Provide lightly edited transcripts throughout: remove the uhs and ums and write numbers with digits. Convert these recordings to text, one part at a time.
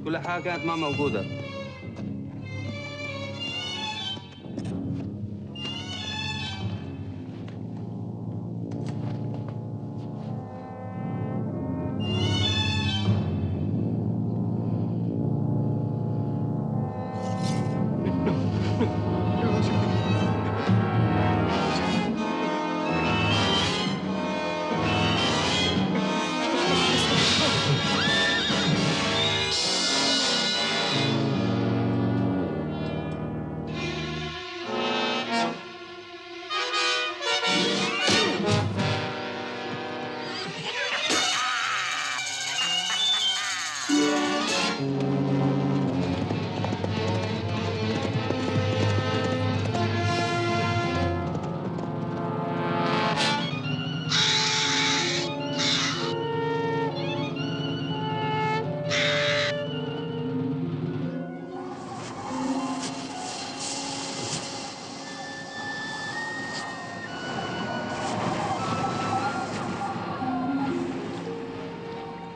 كل حاجة كانت ما موجودة.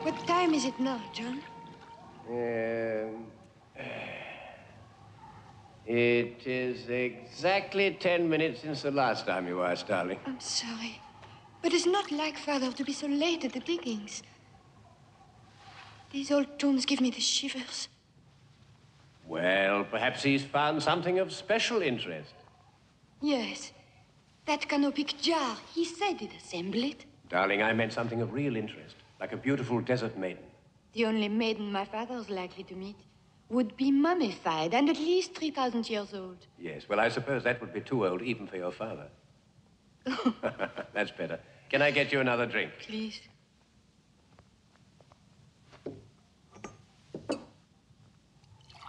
What time is it now, John? It is exactly 10 minutes since the last time you asked, darling. I'm sorry, but it's not like Father to be so late at the diggings. These old tombs give me the shivers. Well, perhaps he's found something of special interest. Yes, that canopic jar. He said he'd assemble it. Darling, I meant something of real interest, like a beautiful desert maiden. The only maiden my father's likely to meet would be mummified and at least 3,000 years old. Yes, well, I suppose that would be too old even for your father. That's better. Can I get you another drink? Please.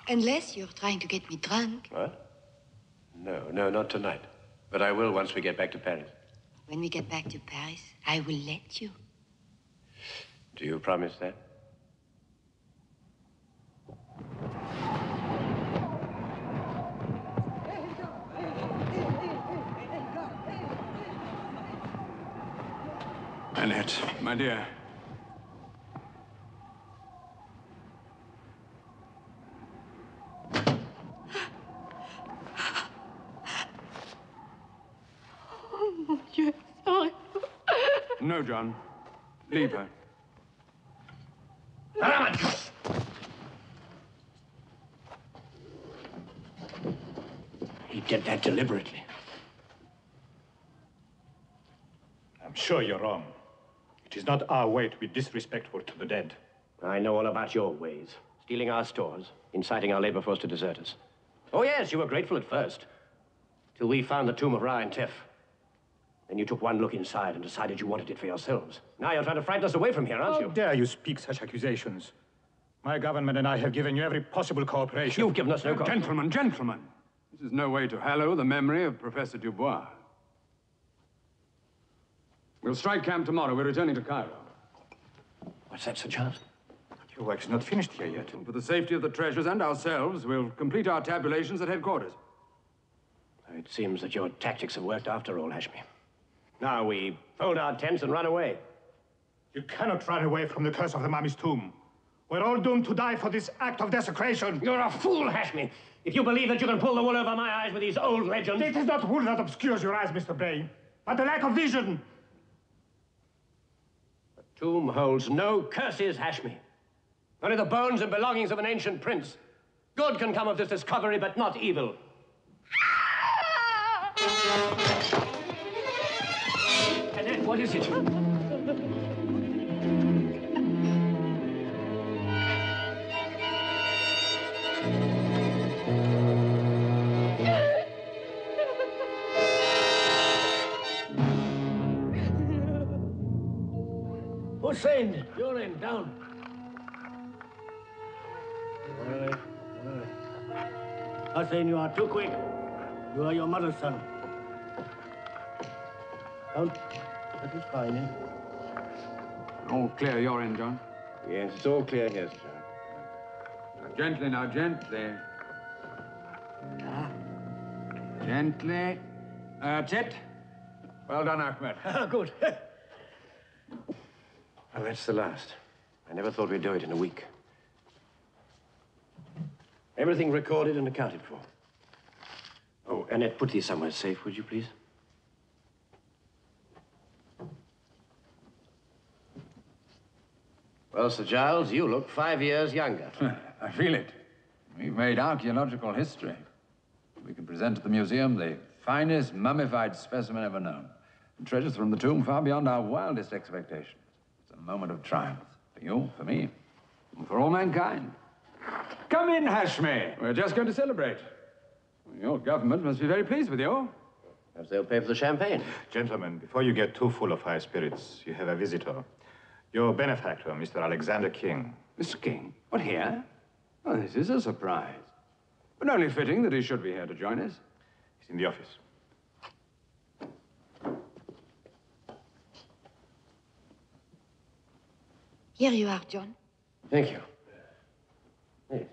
Unless you're trying to get me drunk. What? No, not tonight. But I will once we get back to Paris. When we get back to Paris, I will let you. Do you promise that? Annette, my dear. Oh, mon Dieu, sorry. No, John. Leave her. He did that deliberately. I'm sure you're wrong. It is not our way to be disrespectful to the dead. I know all about your ways. Stealing our stores, inciting our labor force to desert us. Oh, yes, you were grateful at first. Till we found the tomb of Ra and Tef. Then you took one look inside and decided you wanted it for yourselves. Now you're trying to frighten us away from here, aren't you? How dare you speak such accusations? My government and I have given you every possible cooperation. You've given us no cooperation. Gentlemen. This is no way to hallow the memory of Professor Dubois. We'll strike camp tomorrow. We're returning to Cairo. What's that, Sir Charles? Your work's not finished here yet. For the safety of the treasures and ourselves, we'll complete our tabulations at headquarters. It seems that your tactics have worked after all, Hashmi. Now we fold our tents and run away. You cannot run away from the curse of the mummy's tomb. We're all doomed to die for this act of desecration. You're a fool, Hashmi. If you believe that you can pull the wool over my eyes with these old legends... It is not wool that obscures your eyes, Mr. Brain, but the lack of vision. The tomb holds no curses, Hashmi. Only the bones and belongings of an ancient prince. Good can come of this discovery, but not evil. Annette, what is it? Hussein, you're in, down. Hussein, you are too quick. You are your mother's son. Down. That is fine, eh? All clear your end, John? Yes, it's all clear here, Sir. Now, gently. Gently. That's it. Well done, Ahmed. Good. Well, that's the last. I never thought we'd do it in a week. Everything recorded and accounted for. Oh, Annette, put these somewhere safe, would you, please? Well, Sir Giles, you look 5 years younger. I feel it. We've made archaeological history. We can present to the museum the finest mummified specimen ever known. And treasures from the tomb far beyond our wildest expectations. It's a moment of triumph. For you, for me, and for all mankind. Come in, Hashmi. We're just going to celebrate. Your government must be very pleased with you. Perhaps they'll pay for the champagne. Gentlemen, before you get too full of high spirits, you have a visitor. Your benefactor, Mr. Alexander King. Mr. King? What, here? Oh, this is a surprise. But only fitting that he should be here to join us. He's in the office. Here you are, John. Thank you. Yes.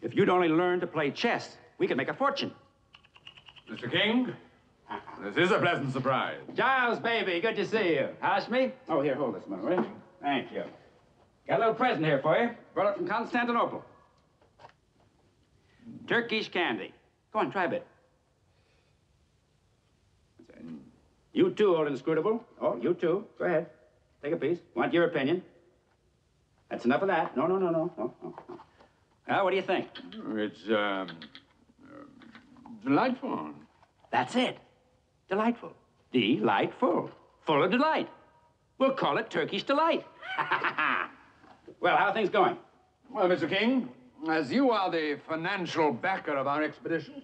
If you'd only learn to play chess, we could make a fortune. Mr. King, this is a pleasant surprise. Giles, baby, good to see you. Hashmi? Oh, here, hold this one, will you? Thank you. Got a little present here for you. Brought it from Constantinople. Turkish candy. Go on, try a bit. You too, old inscrutable. Oh, you too. Go ahead. Take a piece. Want your opinion? That's enough of that. No. Now, what do you think? It's, delightful. That's it. Delightful. Delightful. Full of delight. We'll call it Turkish delight. Well, how are things going? Well, Mr. King, as you are the financial backer of our expedition,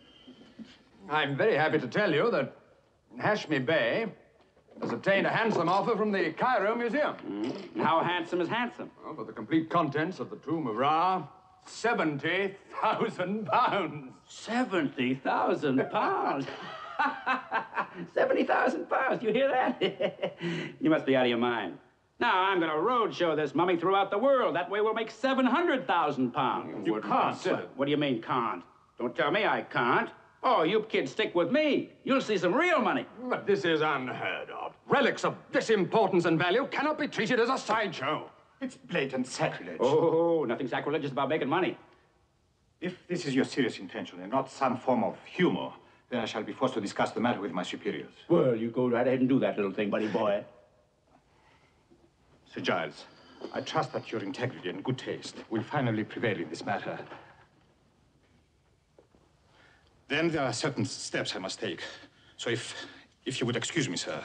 I'm very happy to tell you that Hashmi Bey has obtained a handsome offer from the Cairo Museum. How handsome is handsome? Well, for the complete contents of the tomb of Ra, £70,000. 70,000 pounds. 70,000 pounds. You hear that? You must be out of your mind. Now, I'm going to roadshow this mummy throughout the world. That way we'll make 700,000 pounds. You can't. What do you mean, can't? Don't tell me I can't. Oh, you kids stick with me. You'll see some real money. But this is unheard of. Relics of this importance and value cannot be treated as a sideshow. It's blatant sacrilege. Oh, nothing sacrilegious about making money. If this is your serious intention and not some form of humor, then I shall be forced to discuss the matter with my superiors. Well, you go right ahead and do that little thing, buddy boy. Sir Giles, I trust that your integrity and good taste will finally prevail in this matter. Then there are certain steps I must take. So if you would excuse me, sir.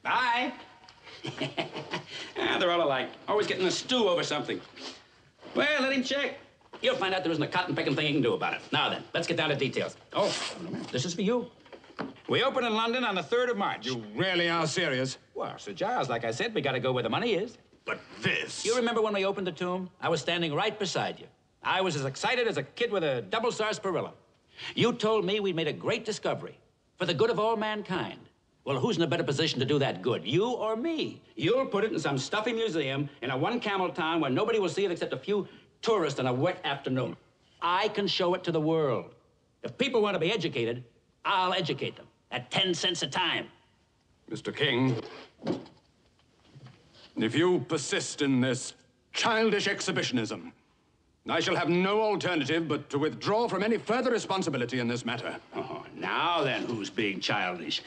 Bye. They're all alike. Always getting a stew over something. Well, let him check. You'll find out there isn't a cotton-picking thing he can do about it. Now then, let's get down to details. Oh, this is for you. We open in London on the 3rd of March. You really are serious? Well, Sir Giles, like I said, we gotta go where the money is. But this... You remember when we opened the tomb? I was standing right beside you. I was as excited as a kid with a double sarsaparilla. You told me we'd made a great discovery for the good of all mankind. Well, who's in a better position to do that good, you or me? You'll put it in some stuffy museum in a one-camel town where nobody will see it except a few tourists on a wet afternoon. I can show it to the world. If people want to be educated, I'll educate them at 10 cents a time. Mr. King, if you persist in this childish exhibitionism, I shall have no alternative but to withdraw from any further responsibility in this matter. Oh, now then, who's being childish?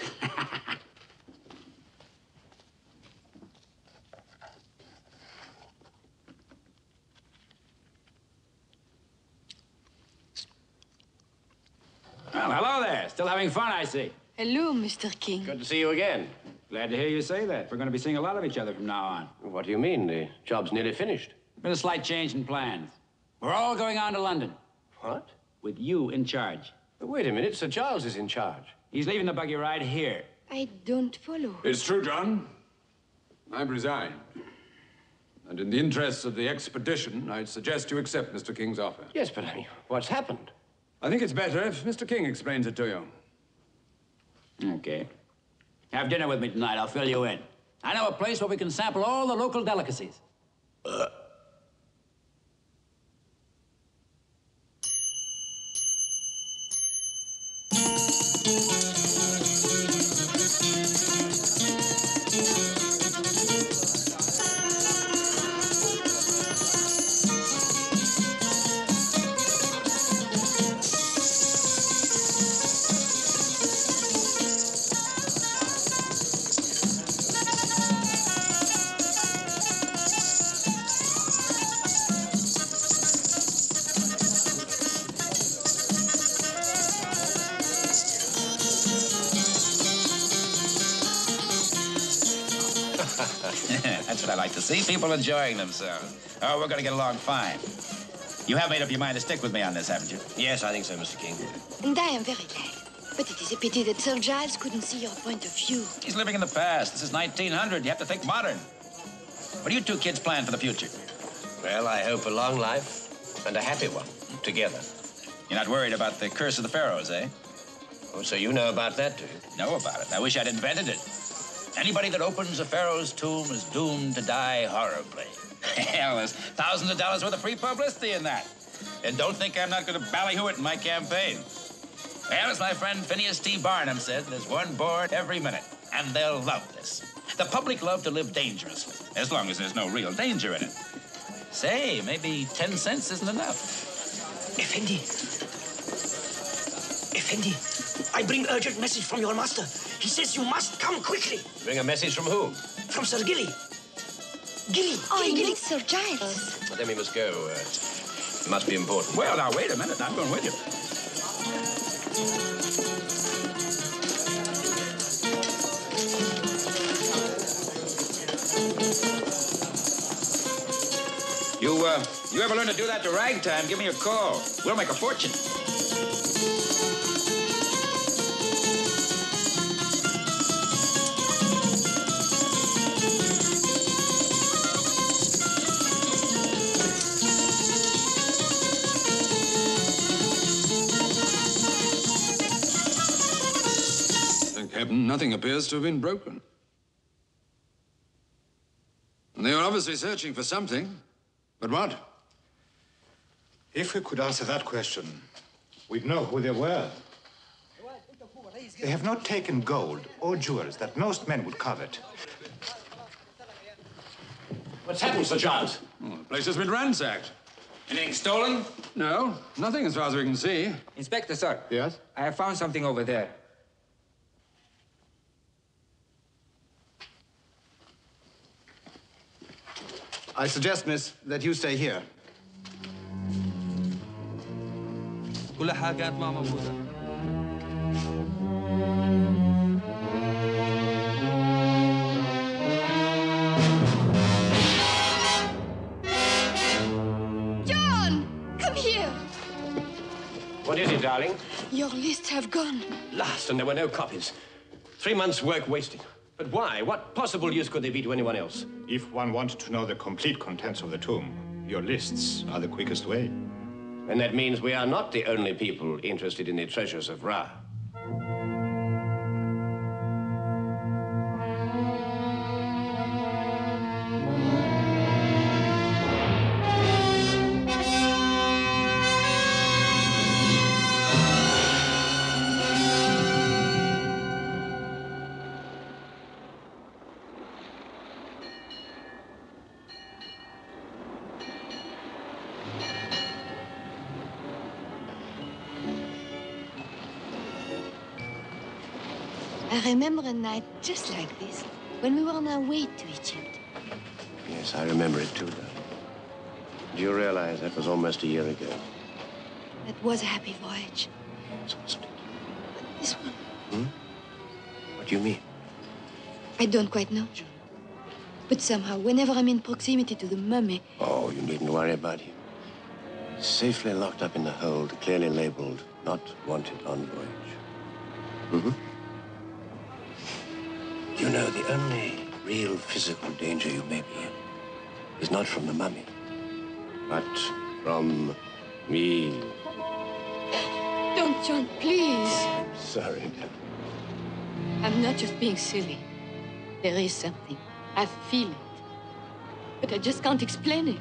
Well, hello there. Still having fun, I see. Hello, Mr. King. Good to see you again. Glad to hear you say that. We're going to be seeing a lot of each other from now on. What do you mean? The job's nearly finished. Been a slight change in plans. We're all going on to London. What? With you in charge. But wait a minute, Sir Giles is in charge. He's leaving the buggy ride here. I don't follow. It's true, John. I've resigned. And in the interests of the expedition, I'd suggest you accept Mr. King's offer. Yes, but I mean, what's happened? I think it's better if Mr. King explains it to you. Okay. Have dinner with me tonight. I'll fill you in. I know a place where we can sample all the local delicacies. That's what I like to see, people enjoying themselves. Oh, we're going to get along fine. You have made up your mind to stick with me on this, haven't you? Yes, I think so, Mr. King. And I am very glad. But it is a pity that Sir Giles couldn't see your point of view. He's living in the past. This is 1900. You have to think modern. What do you two kids plan for the future? Well, I hope a long life and a happy one, together. You're not worried about the curse of the pharaohs, eh? Oh, so you know about that, do you? Know about it. I wish I'd invented it. Anybody that opens a pharaoh's tomb is doomed to die horribly. Hell, there's thousands of dollars worth of free publicity in that. And don't think I'm not going to ballyhoo it in my campaign. Well, as my friend Phineas T. Barnum said, there's one board every minute, and they'll love this. The public love to live dangerously, as long as there's no real danger in it. Say, maybe 10 cents isn't enough. Effendi, I bring urgent message from your master. He says you must come quickly. Bring a message from whom? From Sir Gilly. Gilly. He needs Sir Giles. Well, then we must go. It must be important. Well, now, wait a minute. I'm going with you. You ever learn to do that to ragtime, give me a call. We'll make a fortune. Thank heaven, nothing appears to have been broken. And they were obviously searching for something. But what? If we could answer that question, we'd know who they were. They have not taken gold or jewels that most men would covet. What's happened, Sir Giles? Oh, the place has been ransacked. Anything stolen? No, nothing as far as we can see. Inspector, sir. Yes? I have found something over there. I suggest, miss, that you stay here. كل حاجات ما موجودة. John! Come here! What is it, darling? Your lists have gone. Last, and there were no copies. 3 months' work wasted. But why? What possible use could they be to anyone else? If one wanted to know the complete contents of the tomb, your lists are the quickest way. And that means we are not the only people interested in the treasures of Ra. I remember a night just like this, when we were on our way to Egypt. Yes, I remember it too, darling. Do you realize that was almost a year ago? That was a happy voyage. So wasn't it? But this one, What do you mean? I don't quite know, John. But somehow, whenever I'm in proximity to the mummy, Oh, you needn't worry about him. He's safely locked up in the hold, clearly labeled, not wanted on voyage. You know, the only real physical danger you may be in is not from the mummy, but from me. don't, John, please. Sorry, dear. I'm not just being silly. There is something. I feel it. But I just can't explain it.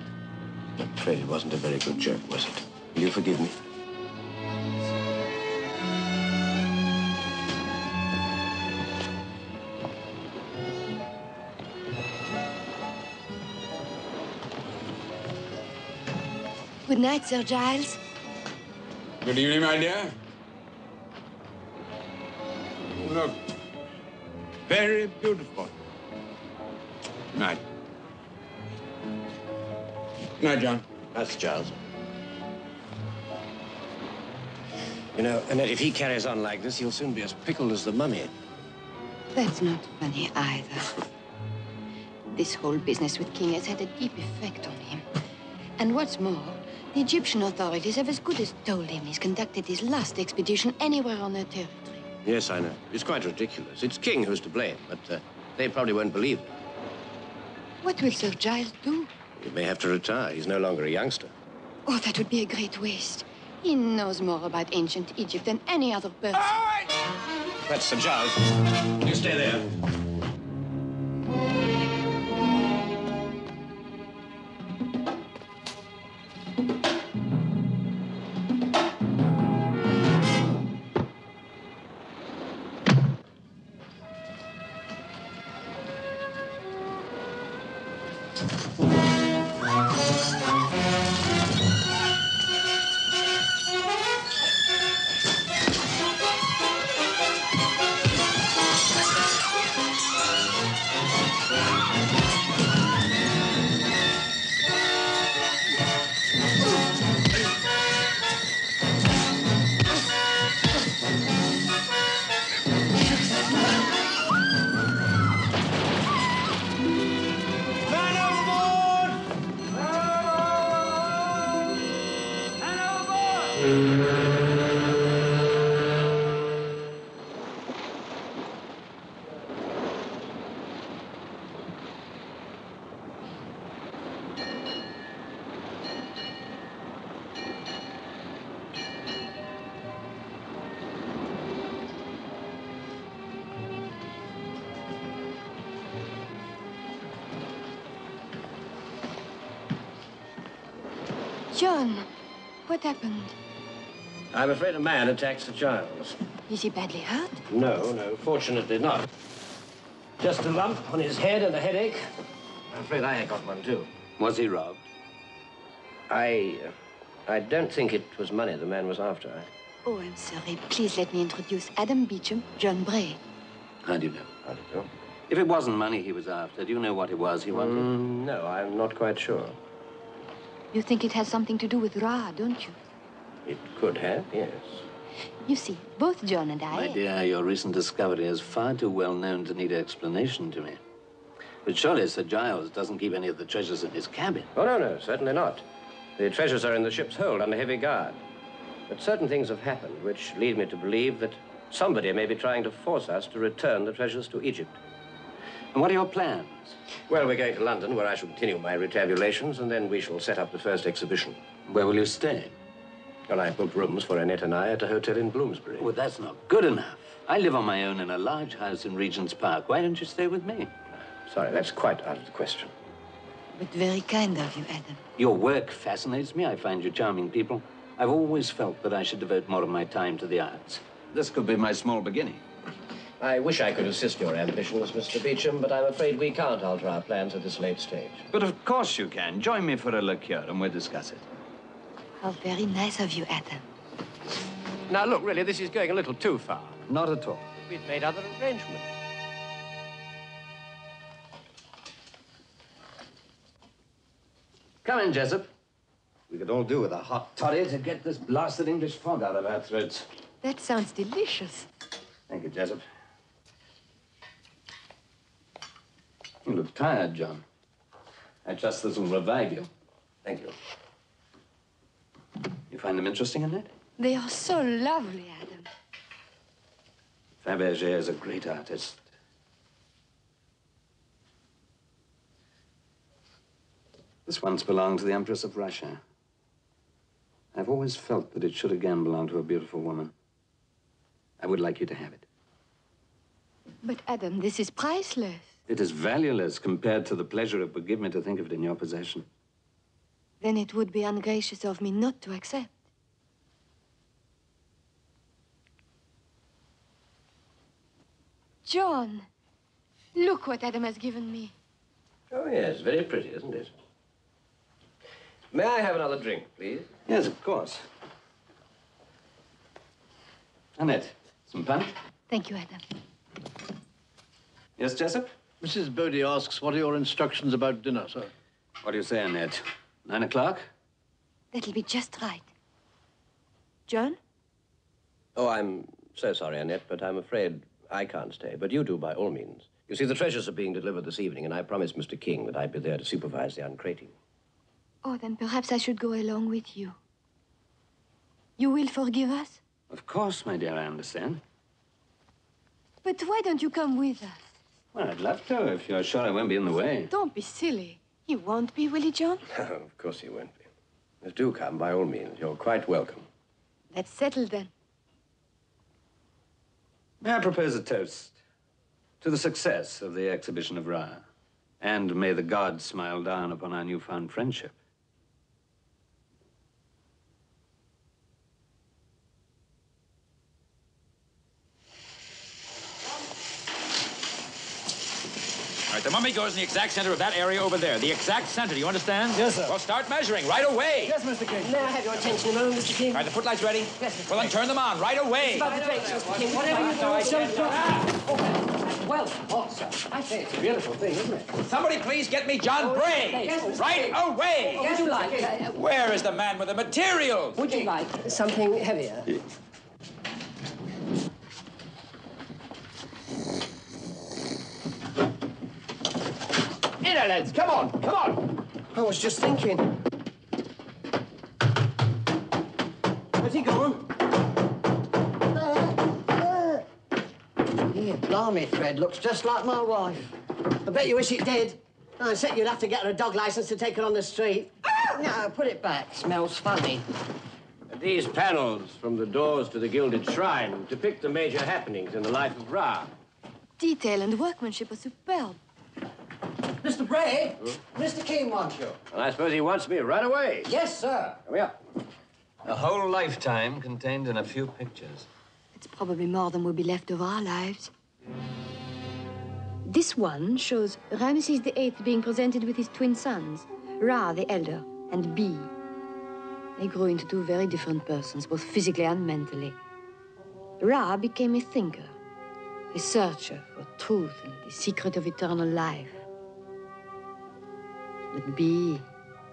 I'm afraid it wasn't a very good joke, was it? Will you forgive me? Good night, Sir Giles. Good evening, my dear. Look, very beautiful. Good night. Good night, John. That's Giles. You know, Annette, if he carries on like this, he'll soon be as pickled as the mummy. That's not funny either. This whole business with King has had a deep effect on him. And what's more, the Egyptian authorities have as good as told him he's conducted his last expedition anywhere on their territory. Yes, I know. It's quite ridiculous. It's King who's to blame, but they probably won't believe it. What will Sir Giles do? He may have to retire. He's no longer a youngster. Oh, that would be a great waste. He knows more about ancient Egypt than any other person. That's Sir Giles. You stay there. John, what happened? I'm afraid a man attacked Sir Giles. Is he badly hurt? No, fortunately not. Just a lump on his head and a headache. I'm afraid I got one, too. Was he robbed? I don't think it was money the man was after. Oh, I'm sorry. Please let me introduce Adam Beecham, John Bray. How do you know? How do you know? If it wasn't money he was after, do you know what it was he wanted? No, I'm not quite sure. You think it has something to do with Ra, don't you? It could have, yes. You see, both John and I... My dear, your recent discovery is far too well known to need explanation to me. But surely Sir Giles doesn't keep any of the treasures in his cabin. Oh, no, certainly not. The treasures are in the ship's hold under heavy guard. But certain things have happened which lead me to believe that somebody may be trying to force us to return the treasures to Egypt. And what are your plans? Well, we're going to London, where I shall continue my retabulations, and then we shall set up the first exhibition. Where will you stay? Well, I've booked rooms for Annette and I at a hotel in Bloomsbury. Well, that's not good enough. I live on my own in a large house in Regent's Park. Why don't you stay with me? Sorry, that's quite out of the question. But very kind of you, Adam. Your work fascinates me. I find you charming people. I've always felt that I should devote more of my time to the arts. This could be my small beginning. I wish I could assist your ambitions, Mr. Beecham, but I'm afraid we can't alter our plans at this late stage. But of course you can. Join me for a liqueur and we'll discuss it. How very nice of you, Adam. Now, look, really, this is going a little too far. Not at all. We've made other arrangements. Come in, Jessup. We could all do with a hot toddy to get this blasted English fog out of our throats. That sounds delicious. Thank you, Jessup. You look tired, John. I trust this will revive you. Thank you. You find them interesting, Annette? They are so lovely, Adam. Fabergé is a great artist. This once belonged to the Empress of Russia. I've always felt that it should again belong to a beautiful woman. I would like you to have it. But, Adam, this is priceless. It is valueless compared to the pleasure it would give me to think of it in your possession. Then it would be ungracious of me not to accept. John, look what Adam has given me. Oh, yes, very pretty, isn't it? May I have another drink, please? Yes, of course. Annette, some punch? Thank you, Adam. Yes, Jessup? Mrs. Bodie asks, what are your instructions about dinner, sir? What do you say, Annette? 9 o'clock? That'll be just right. John? Oh, I'm so sorry, Annette, but I'm afraid I can't stay. But you do, by all means. You see, the treasures are being delivered this evening, and I promised Mr. King that I'd be there to supervise the uncrating. Oh, then perhaps I should go along with you. You will forgive us? Of course, my dear, I understand. But why don't you come with us? Well, I'd love to, if you're sure I won't be in the way. Don't be silly. He won't be, will he, John? No, of course he won't be. But do come, by all means. You're quite welcome. That's settled, then. May I propose a toast to the success of the exhibition of Ra, and may the gods smile down upon our newfound friendship. All right, the mummy goes in the exact center of that area over there. The exact center, do you understand? Yes, sir. Well, start measuring right away. Yes, Mr. King. May I have your attention a moment, Mr. King? All right, the footlights ready? Yes, Mr. Well, then turn them on right away. Above the drapes, Mr. King. Whatever you do, don't drop. Well, oh, sir, I say it's a beautiful thing, isn't it? Somebody please get me John Bray. yes, Right away. Would you like... Where is the man with the materials? would you like something heavier? Here, lads, come on, come on. I was just thinking. Where's he gone? Here, blimey, Fred, looks just like my wife. I bet you wish it did. I said you'd have to get her a dog license to take her on the street. No, put it back. Smells funny. These panels from the doors to the gilded shrine depict the major happenings in the life of Ra. Detail and workmanship are superb. Mr. Bray, Mr. King wants you. And I suppose he wants me right away. Yes, sir. Come here. A whole lifetime contained in a few pictures. It's probably more than will be left of our lives. This one shows Ramesses VIII being presented with his twin sons, Ra the elder and Be. They grew into two very different persons, both physically and mentally. Ra became a thinker, a searcher for truth and the secret of eternal life. But Be,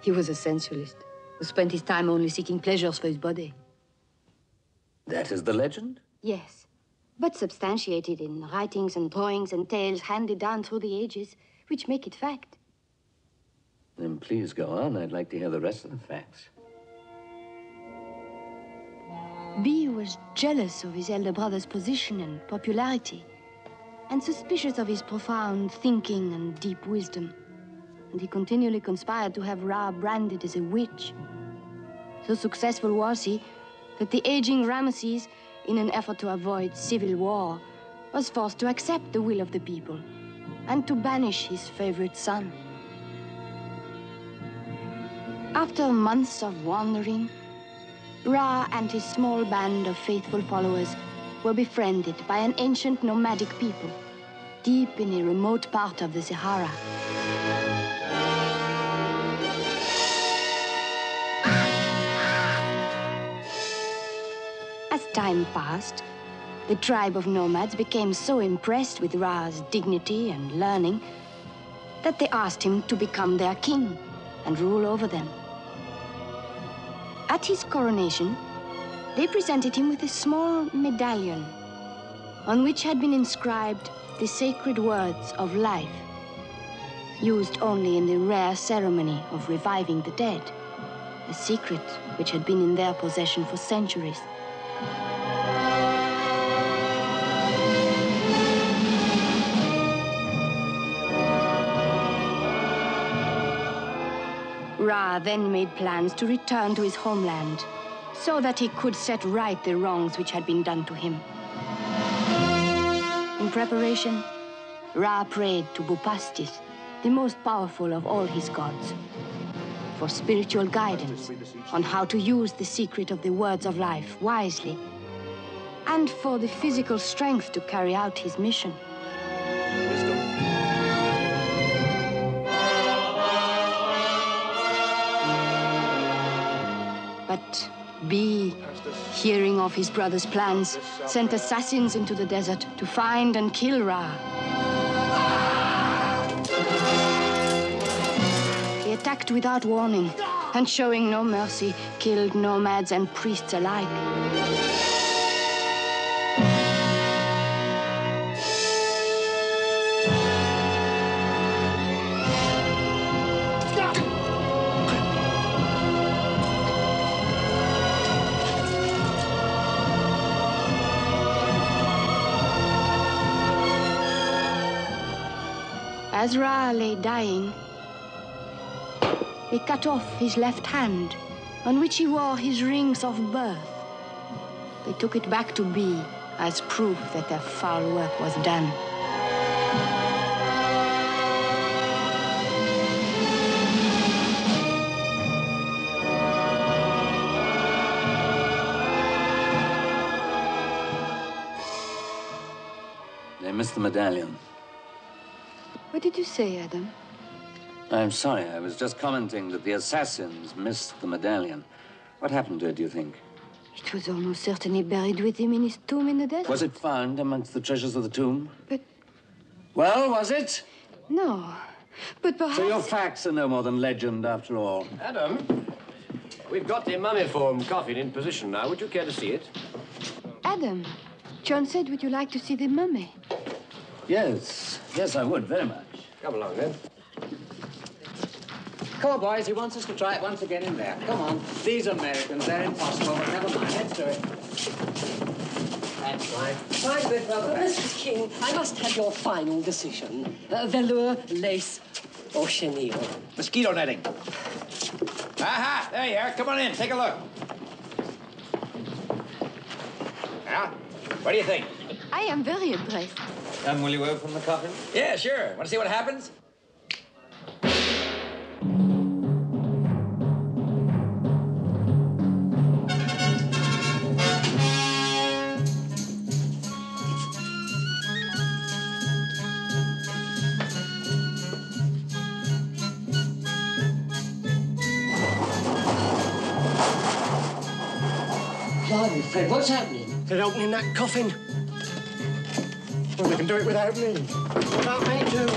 he was a sensualist who spent his time only seeking pleasures for his body. That is the legend? Yes, but substantiated in writings and drawings and tales handed down through the ages, which make it fact. Then please go on. I'd like to hear the rest of the facts. B was jealous of his elder brother's position and popularity, and suspicious of his profound thinking and deep wisdom. And he continually conspired to have Ra branded as a witch. So successful was he that the aging Ramesses, in an effort to avoid civil war, was forced to accept the will of the people and to banish his favorite son. After months of wandering, Ra and his small band of faithful followers were befriended by an ancient nomadic people deep in a remote part of the Sahara. As time passed, the tribe of nomads became so impressed with Ra's dignity and learning that they asked him to become their king and rule over them. At his coronation, they presented him with a small medallion on which had been inscribed the sacred words of life, used only in the rare ceremony of reviving the dead, a secret which had been in their possession for centuries. Ra then made plans to return to his homeland so that he could set right the wrongs which had been done to him. In preparation, Ra prayed to Bupastis, the most powerful of all his gods, for spiritual guidance on how to use the secret of the words of life wisely, and for the physical strength to carry out his mission. But B, hearing of his brother's plans, sent assassins into the desert to find and kill Ra. They attacked without warning, and showing no mercy, killed nomads and priests alike. As Ra lay dying, they cut off his left hand, on which he wore his rings of birth. They took it back to Be as proof that their foul work was done. They missed the medallion. What did you say, Adam? I'm sorry, I was just commenting that the assassins missed the medallion. What happened to it, do you think? It was almost certainly buried with him in his tomb in the desert. Was it found amongst the treasures of the tomb? But... Well, was it? No, but perhaps... So your facts are no more than legend, after all. Adam, we've got the mummiform coffin in position now. Would you care to see it? Adam, John said, would you like to see the mummy? Yes, yes, I would, very much. Come along, then. Come on, boys, he wants us to try it once again in there. Come on. These Americans, they're impossible, but never mind, let's do it. That's right. Right, good brother. Mr. King, I must have your final decision. Velour, lace, or chenille? Mosquito netting. Aha! There you are. Come on in. Take a look. Now, what do you think? I am very impressed. And will you open the coffin? Yeah, sure. Want to see what happens? Blimey, Fred, what's happening? They're opening that coffin. Well, they can do it without me. Without me, too.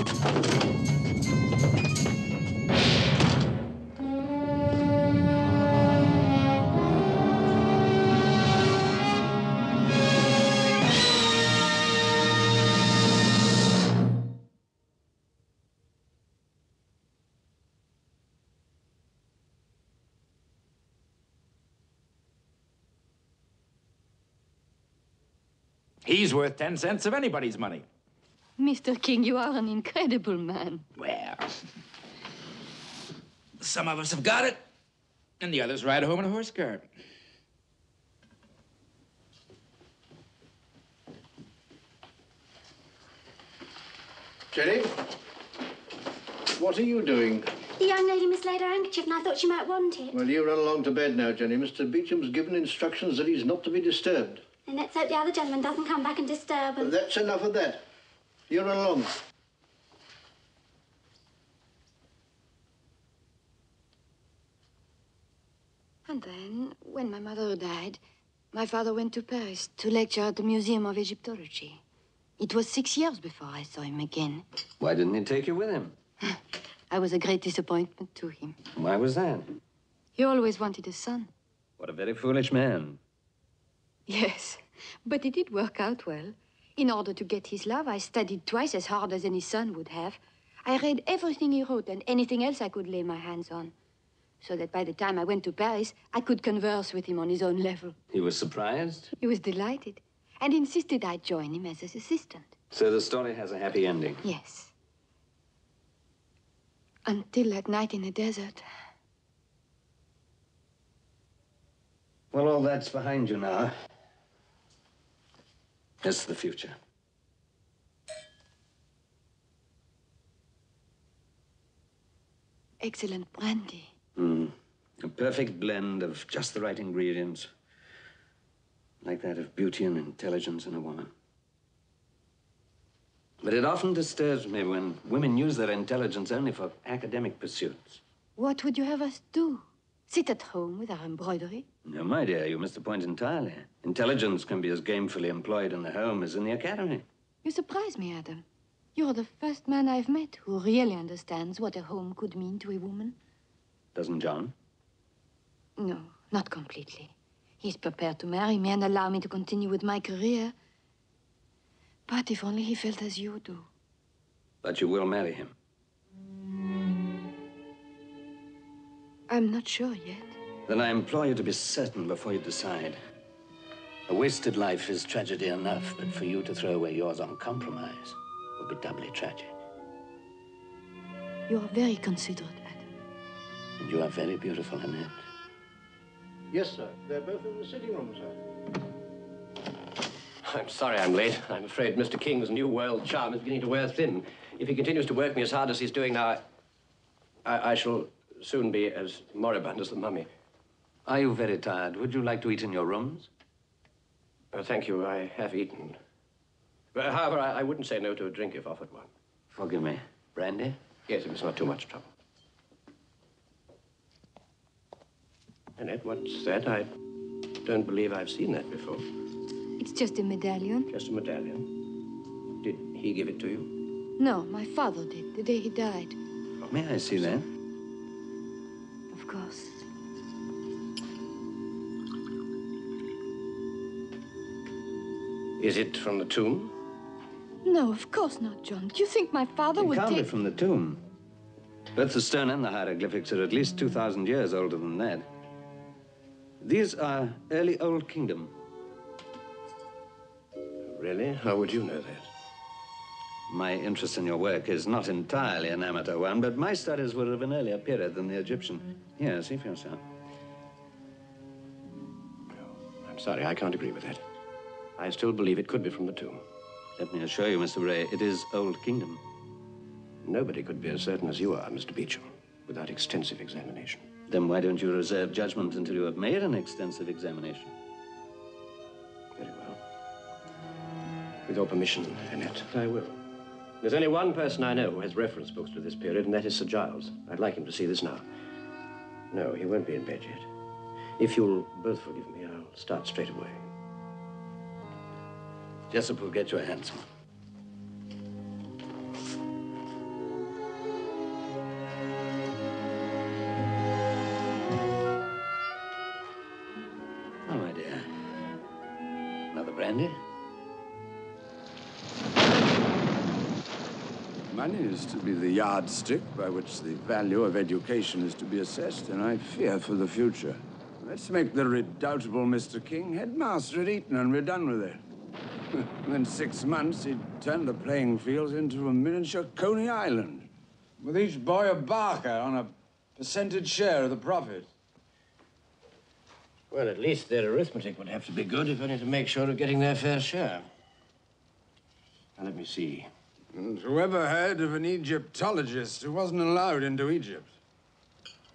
He's worth 10 cents of anybody's money. Mr. King, you are an incredible man. Well, some of us have got it, and the others ride home in a horse cart. Jenny? What are you doing? The young lady mislaid her handkerchief and I thought she might want it. Well, you run along to bed now, Jenny. Mr. Beecham's given instructions that he's not to be disturbed. And let's hope the other gentleman doesn't come back and disturb him. That's enough of that. You run along. And then, when my mother died, my father went to Paris to lecture at the Museum of Egyptology. It was 6 years before I saw him again. Why didn't he take you with him? I was a great disappointment to him. Why was that? He always wanted a son. What a very foolish man. Yes, but it did work out well. In order to get his love, I studied twice as hard as any son would have. I read everything he wrote and anything else I could lay my hands on, so that by the time I went to Paris, I could converse with him on his own level. He was surprised? He was delighted and insisted I join him as his assistant. So the story has a happy ending? Yes. Until that night in the desert. Well, all that's behind you now. It's the future. Excellent brandy. A perfect blend of just the right ingredients. Like that of beauty and intelligence in a woman. But it often disturbs me when women use their intelligence only for academic pursuits. What would you have us do? Sit at home with our embroidery? No, my dear, you missed the point entirely. Intelligence can be as gamefully employed in the home as in the academy. You surprise me, Adam. You're the first man I've met who really understands what a home could mean to a woman. Doesn't John? No, not completely. He's prepared to marry me and allow me to continue with my career. But if only he felt as you do. But you will marry him. I'm not sure yet. Then I implore you to be certain before you decide. A wasted life is tragedy enough, but for you to throw away yours on compromise would be doubly tragic. You are very considerate, Adam. And you are very beautiful, Annette. Yes, sir. They're both in the sitting room, sir. I'm sorry I'm late. I'm afraid Mr. King's new world charm is beginning to wear thin. If he continues to work me as hard as he's doing now, I shall soon be as moribund as the mummy. Are you very tired? Would you like to eat in your rooms? Thank you. I have eaten. But, however, I wouldn't say no to a drink if offered one. Forgive me. Brandy? Yes, if it's not too much trouble. Annette, what's that? I don't believe I've seen that before. It's just a medallion. Just a medallion? Did he give it to you? No, my father did, the day he died. May I see that? Of course. Is it from the tomb? No, of course not, John. Do you think my father would It can't be take... from the tomb. Both the stone and the hieroglyphics are at least 2,000 years older than that. These are early Old Kingdom. Really? How would you know that? My interest in your work is not entirely an amateur one, but my studies were of an earlier period than the Egyptian. Here, see for yourself. I'm sorry, I can't agree with that. I still believe it could be from the tomb. Let me assure you, Mr. Ray, it is Old Kingdom. Nobody could be as certain as you are, Mr. Beecham, without extensive examination. Then why don't you reserve judgment until you have made an extensive examination? Very well. With your permission, Annette, I will. There's only one person I know who has reference books to this period, and that is Sir Giles. I'd like him to see this now. No, he won't be in bed yet. If you'll both forgive me, I'll start straight away. Jessup will get you a hansom. Oh, my dear. Another brandy? Money is to be the yardstick by which the value of education is to be assessed, and I fear for the future. Let's make the redoubtable Mr. King headmaster at Eton and we're done with it. In 6 months, he'd turn the playing fields into a miniature Coney Island, with each boy a barker on a percentage share of the profit. Well, at least their arithmetic would have to be good, if only to make sure of getting their fair share. Now, let me see. And whoever heard of an Egyptologist who wasn't allowed into Egypt?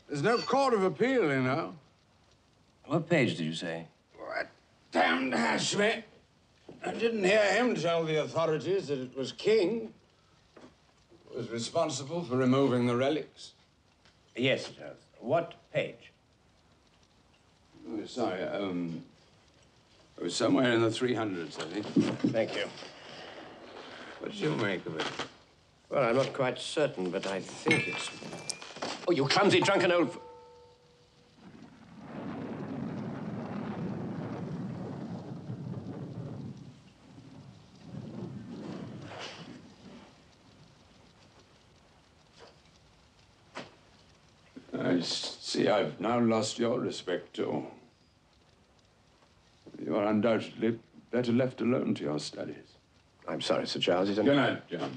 There's no court of appeal, you know. What page did you say? What damned Hashmi! I didn't hear him tell the authorities that it was King who was responsible for removing the relics. Yes, sir. What page? Oh, sorry, it was somewhere in the 300s, I think. Thank you. What did you make of it? Well, I'm not quite certain, but I think it's... Oh, you clumsy, drunken old... I see I've now lost your respect, too. You are undoubtedly better left alone to your studies. I'm sorry, Sir Charles. Good night, John.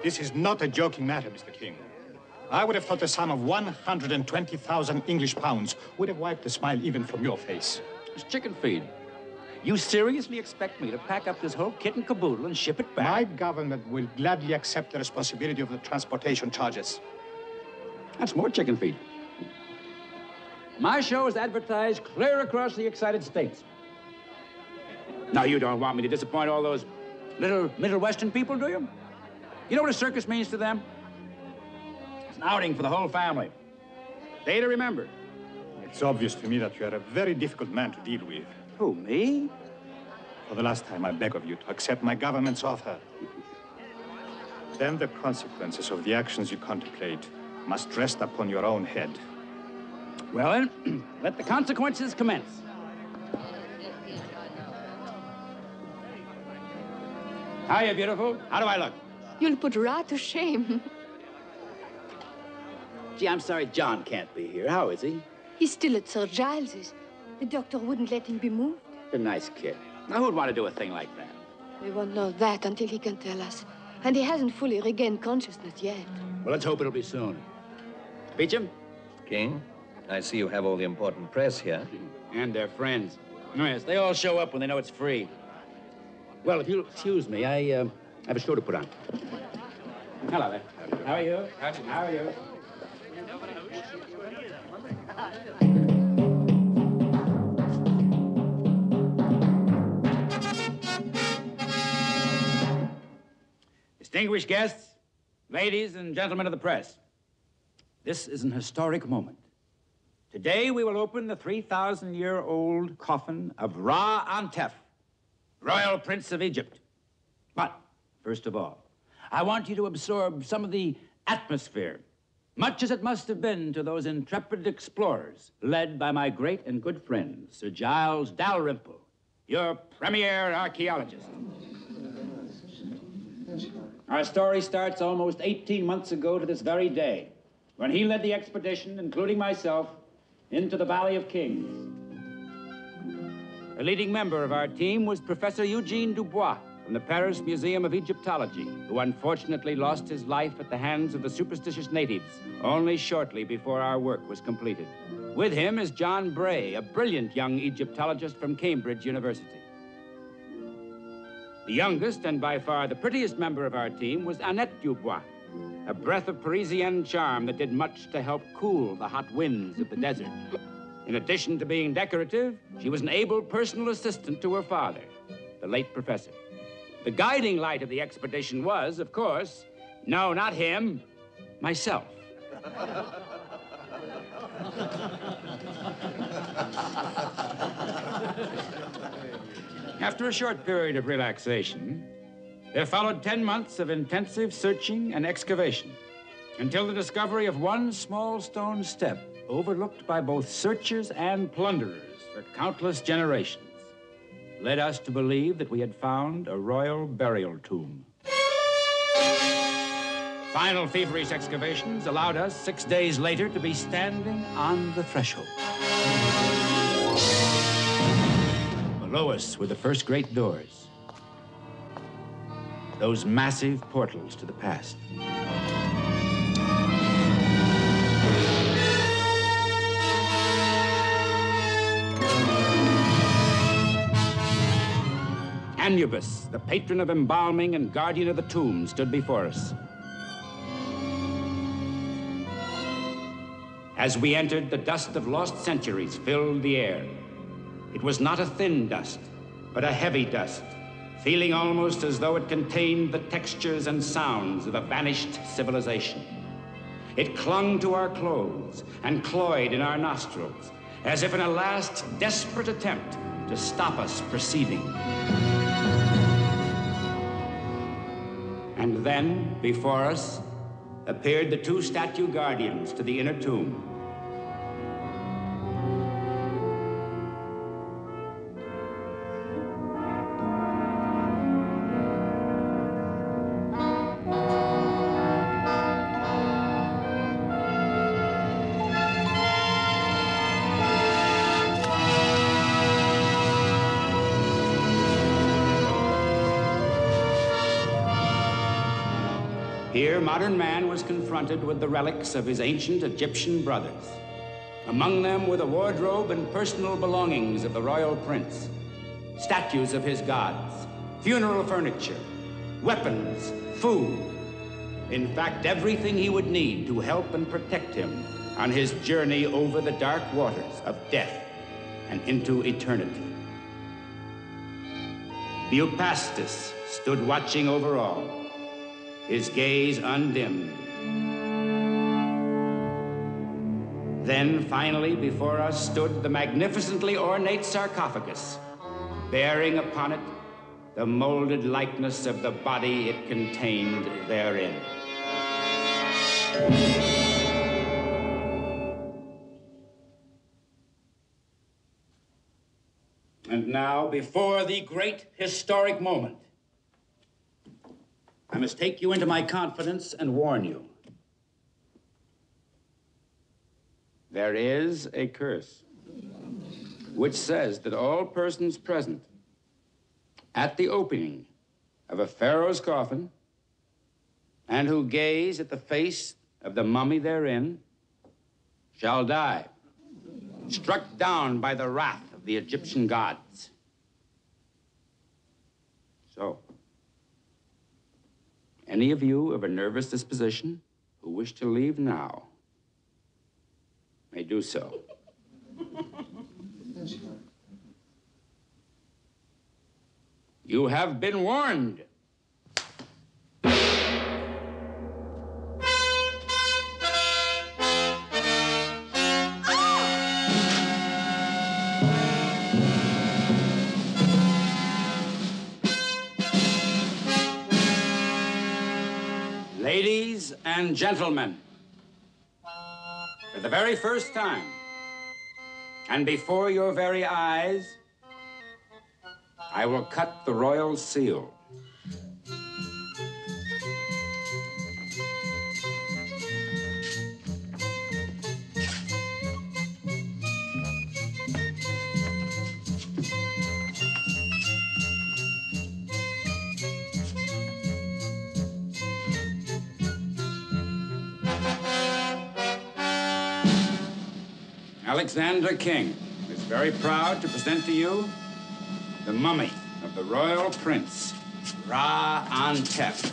This is not a joking matter, Mr. King. I would have thought the sum of 120,000 English pounds would have wiped the smile even from your face. It's chicken feed. You seriously expect me to pack up this whole kit and caboodle and ship it back? My government will gladly accept the responsibility of the transportation charges. That's more chicken feed. My show is advertised clear across the excited states. Now, you don't want me to disappoint all those little Middle Western people, do you? You know what a circus means to them? It's an outing for the whole family. Day to remember. It's obvious to me that you are a very difficult man to deal with. Who, me? For the last time, I beg of you to accept my government's offer. Then the consequences of the actions you contemplate must rest upon your own head. Well, then, let the consequences commence. Hiya, beautiful. How do I look? You'll put Ra to shame. Gee, I'm sorry John can't be here. How is he? He's still at Sir Giles's. The doctor wouldn't let him be moved. A nice kid. Now, who'd want to do a thing like that? We won't know that until he can tell us. And he hasn't fully regained consciousness yet. Well, let's hope it'll be soon. Beecham? King, I see you have all the important press here. And their friends. Oh, yes, they all show up when they know it's free. Well, if you'll excuse me, I have a show to put on. Hello there. How are you? How are you? Distinguished guests, ladies and gentlemen of the press, this is an historic moment. Today we will open the 3,000-year-old coffin of Ra-Antef, Royal Prince of Egypt. But, first of all, I want you to absorb some of the atmosphere, much as it must have been to those intrepid explorers led by my great and good friend, Sir Giles Dalrymple, your premier archaeologist. Our story starts almost 18 months ago to this very day, when he led the expedition, including myself, into the Valley of Kings. A leading member of our team was Professor Eugene Dubois from the Paris Museum of Egyptology, who unfortunately lost his life at the hands of the superstitious natives only shortly before our work was completed. With him is John Bray, a brilliant young Egyptologist from Cambridge University. The youngest and by far the prettiest member of our team was Annette Dubois, a breath of Parisienne charm that did much to help cool the hot winds of the desert. In addition to being decorative, she was an able personal assistant to her father, the late professor. The guiding light of the expedition was, of course, no, not him, myself. After a short period of relaxation, there followed 10 months of intensive searching and excavation until the discovery of one small stone step overlooked by both searchers and plunderers for countless generations led us to believe that we had found a royal burial tomb. Final feverish excavations allowed us 6 days later to be standing on the threshold. Below us were the first great doors, those massive portals to the past. Anubis, the patron of embalming and guardian of the tomb, stood before us. As we entered, the dust of lost centuries filled the air. It was not a thin dust, but a heavy dust, feeling almost as though it contained the textures and sounds of a vanished civilization. It clung to our clothes and cloyed in our nostrils, as if in a last desperate attempt to stop us proceeding. And then, before us, appeared the two statue guardians to the inner tomb. Here, modern man was confronted with the relics of his ancient Egyptian brothers. Among them were the wardrobe and personal belongings of the royal prince, statues of his gods, funeral furniture, weapons, food. In fact, everything he would need to help and protect him on his journey over the dark waters of death and into eternity. Bupastus stood watching over all, his gaze undimmed. Then, finally, before us stood the magnificently ornate sarcophagus, bearing upon it the molded likeness of the body it contained therein. And now, before the great historic moment, I must take you into my confidence and warn you. There is a curse which says that all persons present at the opening of a pharaoh's coffin and who gaze at the face of the mummy therein shall die, struck down by the wrath of the Egyptian gods. So, any of you of a nervous disposition who wish to leave now may do so. You have been warned. Ladies and gentlemen, for the very first time, and before your very eyes, I will cut the royal seal. Alexander King is very proud to present to you the mummy of the royal prince, Ra-Antep.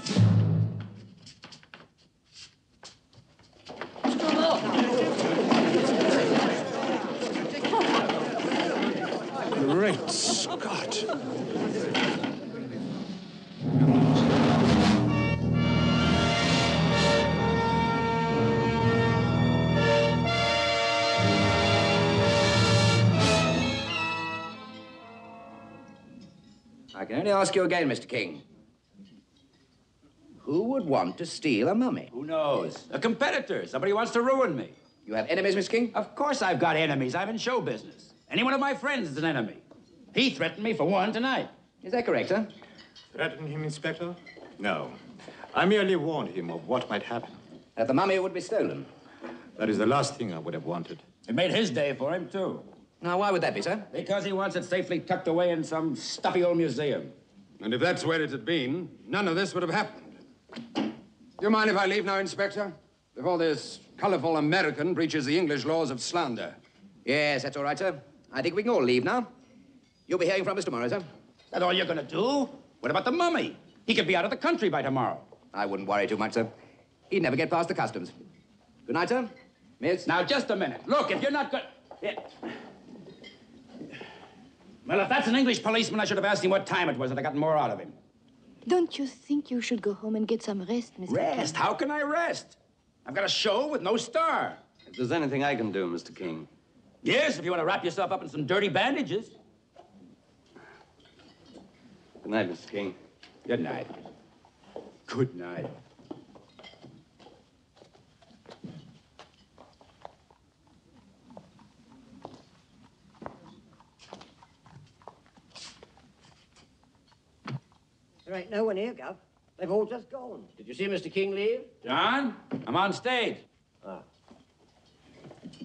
Great Scott. I can only ask you again, Mr. King. Who would want to steal a mummy? Who knows? A competitor. Somebody wants to ruin me. You have enemies, Mr. King? Of course I've got enemies. I'm in show business. Any one of my friends is an enemy. He threatened me for one tonight. Is that correct, sir? Threaten him, Inspector? No. I merely warned him of what might happen. That the mummy would be stolen. That is the last thing I would have wanted. It made his day for him, too. Now, why would that be, sir? Because he wants it safely tucked away in some stuffy old museum. And if that's where it had been, none of this would have happened. Do you mind if I leave now, Inspector? Before this colorful American breaches the English laws of slander. Yes, that's all right, sir. I think we can all leave now. You'll be hearing from us tomorrow, sir. Is that all you're going to do? What about the mummy? He could be out of the country by tomorrow. I wouldn't worry too much, sir. He'd never get past the customs. Good night, sir. Miss? Now, just a minute. Look, if you're not good... Yeah. Well, if that's an English policeman, I should have asked him what time it was, and I got more out of him. Don't you think you should go home and get some rest, Mr. Rest? How can I rest? I've got a show with no star. If there's anything I can do, Mr. King. Yes, if you want to wrap yourself up in some dirty bandages. Good night, Mr. King. Good night. Good night. There ain't no one here, Gov. They've all just gone. Did you see Mr. King leave? John, I'm on stage. Ah.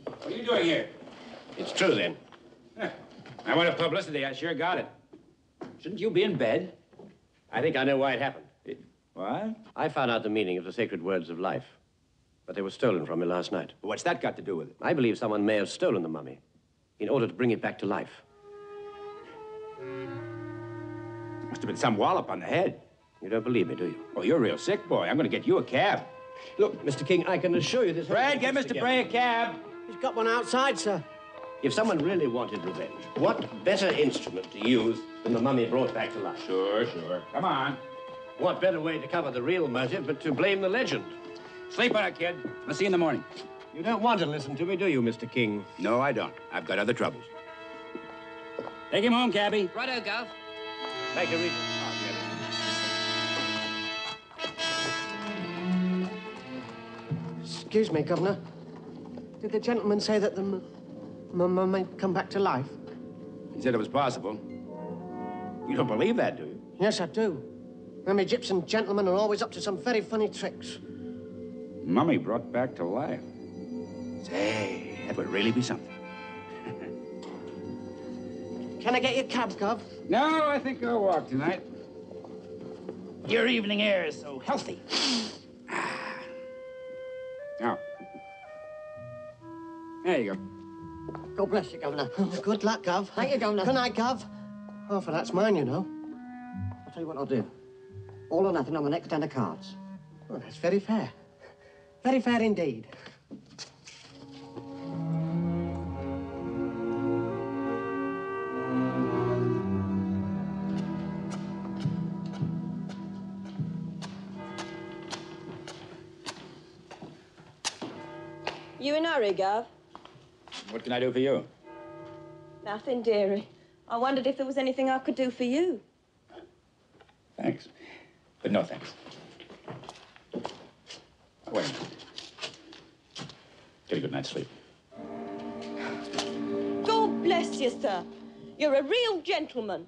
What are you doing here? It's true, then. I wanted publicity. I sure got it. Shouldn't you be in bed? I think I know why it happened. What? I found out the meaning of the sacred words of life, but they were stolen from me last night. What's that got to do with it? I believe someone may have stolen the mummy in order to bring it back to life. Must have been some wallop on the head. You don't believe me, do you? Oh, you're a real sick boy. I'm going to get you a cab. Look, Mr. King, I can assure you this... Fred, get Mr. Bray a cab. He's got one outside, sir. If someone really wanted revenge, what better instrument to use than the mummy brought back to life? Sure. Come on. What better way to cover the real motive but to blame the legend? Sleep on it, kid. I'll see you in the morning. You don't want to listen to me, do you, Mr. King? No, I don't. I've got other troubles. Take him home, cabby. Righto, Gov. Thank you, Regent. Excuse me, Governor. Did the gentleman say that the mum may come back to life? He said it was possible. You don't believe that, do you? Yes, I do. Them Egyptian gentlemen are always up to some very funny tricks. Mummy brought back to life. Say, that would really be something. Can I get your cab, Gov? No, I think I'll walk tonight. Your evening air is so healthy. Now. There you go. God bless you, Governor. Oh, good luck, Gov. Thank you, Governor. Good night, Gov. Oh, for that's mine, you know. I'll tell you what I'll do. All or nothing on the next 10 of cards. Oh, that's very fair. Very fair indeed. You in a hurry, Gov? What can I do for you? Nothing, dearie. I wondered if there was anything I could do for you. Thanks. But no thanks. Wait a minute. Get a good night's sleep. God bless you, sir. You're a real gentleman.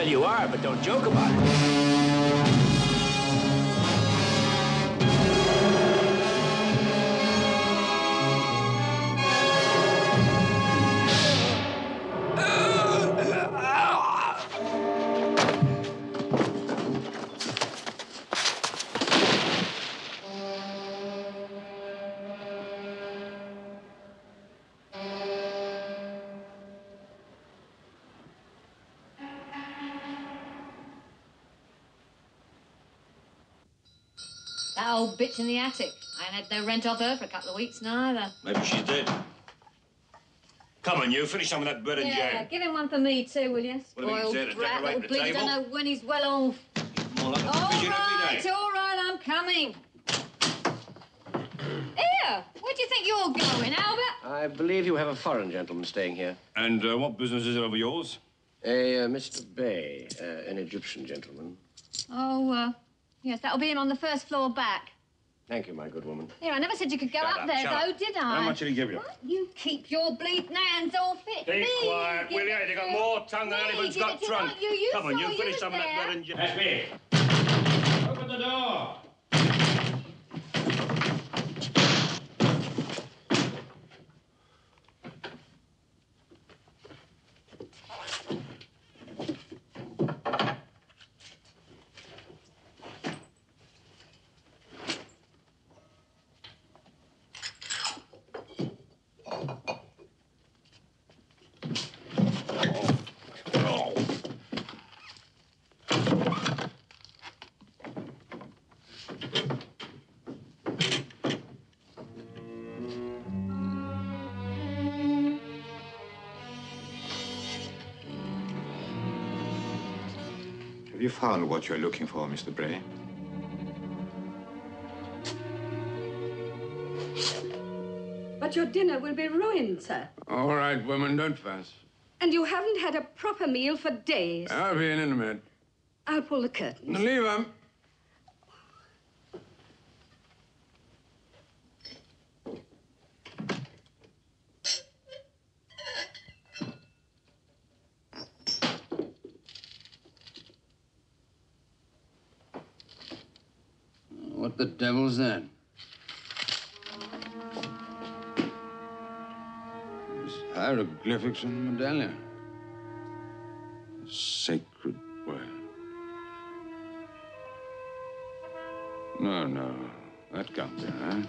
You are, but don't joke about it. That old bitch in the attic. I ain't had no rent off her for a couple of weeks neither. Maybe she's dead. Come on, you. Finish some of that bread and Yeah, jam. give him one for me too, will you? What have you Spoiled said, to brat, decorate little the bleeder, table? don't know when he's well off. More like a All pigeon every day. all right, I'm coming. Here, where do you think you're going, Albert? I believe you have a foreign gentleman staying here. And what business is it of yours? Mr. Bay, an Egyptian gentleman. Oh, yes, that'll be him on the first floor back. Thank you, my good woman. Here, I never said you could go Shut up up, there, shut though, up. did I? How much did he give you? What? You keep your bleeding hands off it. Keep Me, quiet, will you? They got more tongue than Me, elephant's give got it to trunk. what you Come on, saw, you finish was some of that there. bread and jam. That's me. Open the door. Have you found what you're looking for, Mr. Bray? But your dinner will be ruined, sir. All right, woman, don't fuss. And you haven't had a proper meal for days. I'll be in a minute. I'll pull the curtains. Leave 'em. What the devil's that? Hieroglyphics and medallion. A sacred word. No. That can't be right.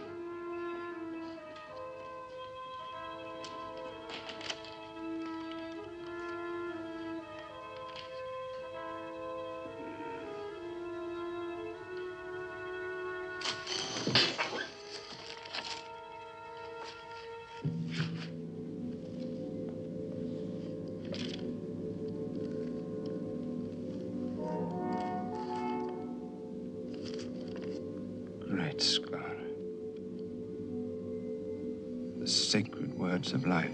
Great Scott. The sacred words of life.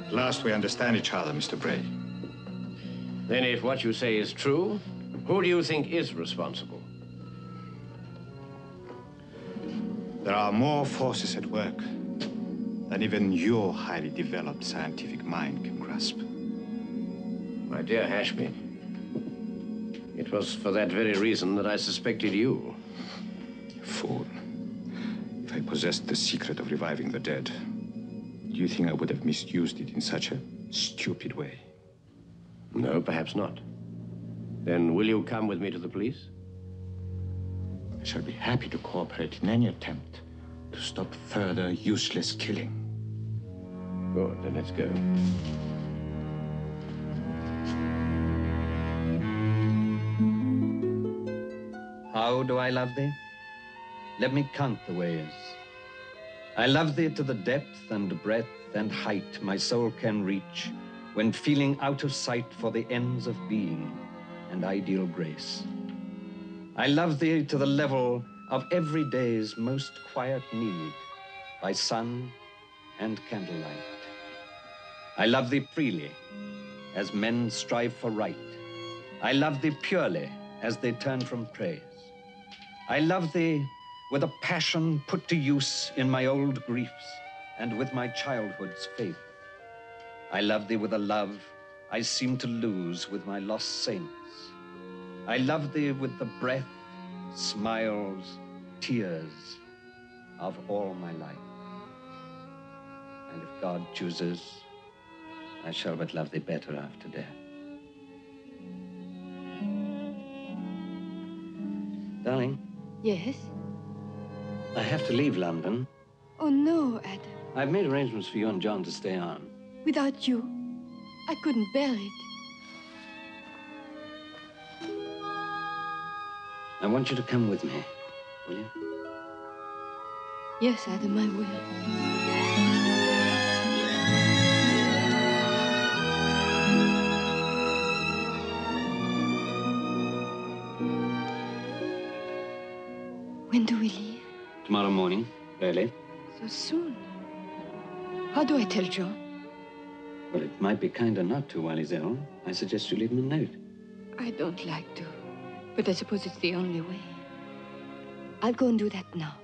At last we understand each other, Mr. Bray. Then if what you say is true, who do you think is responsible? There are more forces at work than even your highly developed scientific mind can grasp. My dear Ashby, it was for that very reason that I suspected you. Fool. If I possessed the secret of reviving the dead, do you think I would have misused it in such a stupid way? No, perhaps not. Then will you come with me to the police? I shall be happy to cooperate in any attempt to stop further useless killing. Good, then let's go. How do I love thee? Let me count the ways. I love thee to the depth and breadth and height my soul can reach, when feeling out of sight for the ends of being and ideal grace. I love thee to the level of every day's most quiet need, by sun and candlelight. I love thee freely, as men strive for right. I love thee purely, as they turn from praise. I love thee with a passion put to use in my old griefs and with my childhood's faith. I love thee with a love I seem to lose with my lost saints. I love thee with the breath, smiles, tears of all my life. And if God chooses, I shall but love thee better after death. Darling? Yes? I have to leave London. Oh, no, Adam. I've made arrangements for you and John to stay on. Without you, I couldn't bear it. I want you to come with me, will you? Yes, Adam, I will. When do we leave? Tomorrow morning, early. So soon? How do I tell John? Well, it might be kinder not to while he's ill. I suggest you leave him a note. I don't like to, but I suppose it's the only way. I'll go and do that now.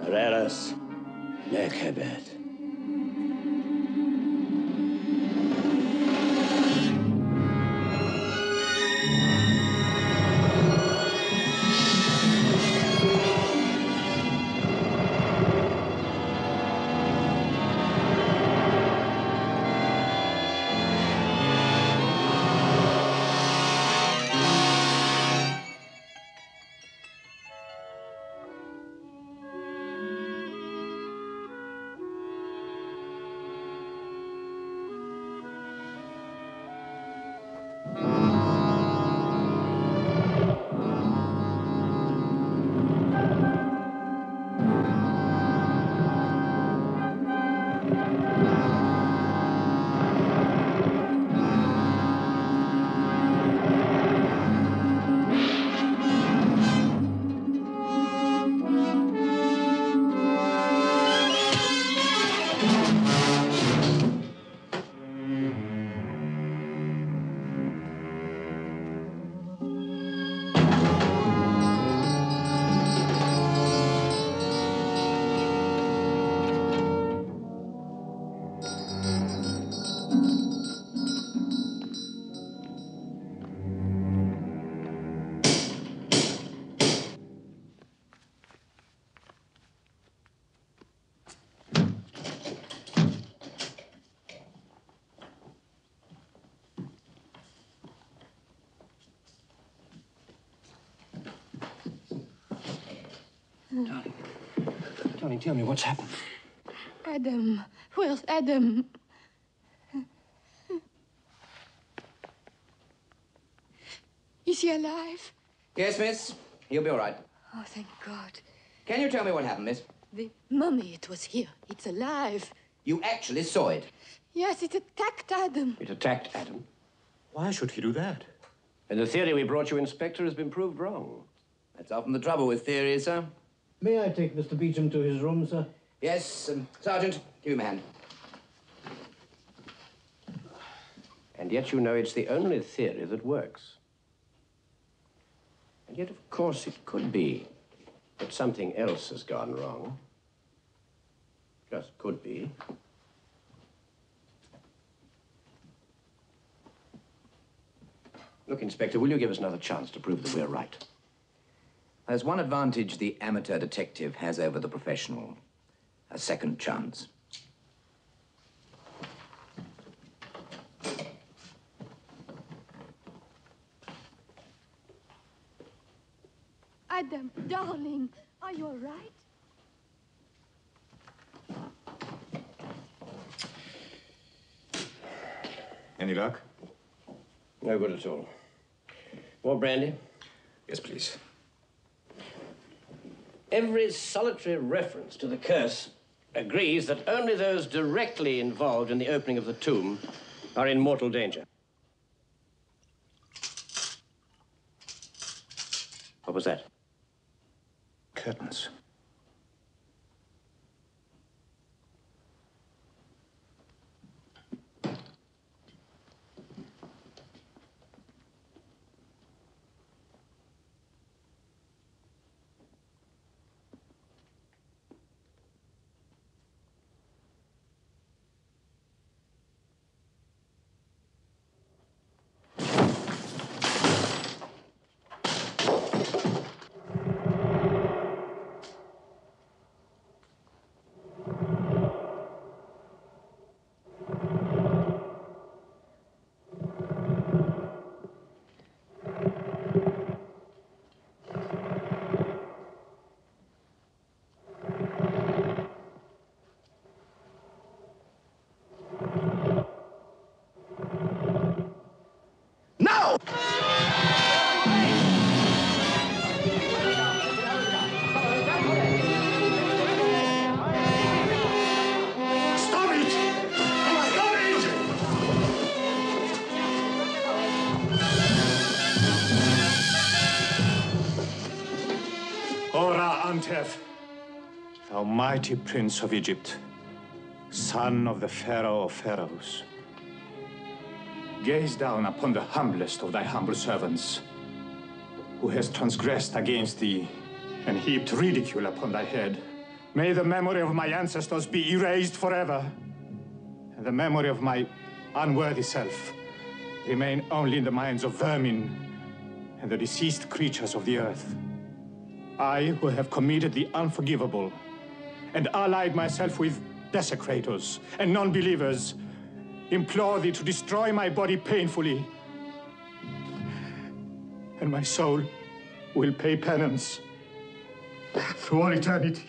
reras nekebet. Darling, tell me what's happened. Adam. Where's Adam? Is he alive? Yes, miss. He'll be all right. Oh, thank God. Can you tell me what happened, miss? The mummy, it was here. It's alive. You actually saw it? Yes, it attacked Adam. It attacked Adam? Why should he do that? And the theory we brought you, Inspector, has been proved wrong. That's often the trouble with theories, sir. May I take Mr. Beecham to his room, sir? Yes, Sergeant, give him a hand. And yet you know it's the only theory that works. And yet, of course, it could be that something else has gone wrong. Just could be. Look, Inspector, will you give us another chance to prove that we're right? There's one advantage the amateur detective has over the professional. A second chance. Adam, darling, are you all right? Any luck? No good at all. More brandy? Yes, please. Every solitary reference to the curse agrees that only those directly involved in the opening of the tomb are in mortal danger. What was that? Curtains. Thou mighty prince of Egypt, son of the Pharaoh of pharaohs, gaze down upon the humblest of thy humble servants, who has transgressed against thee and heaped ridicule upon thy head, May the memory of my ancestors be erased forever, and the memory of my unworthy self remain only in the minds of vermin and the deceased creatures of the earth. I, who have committed the unforgivable and allied myself with desecrators and non-believers, implore thee to destroy my body painfully, and my soul will pay penance through all eternity.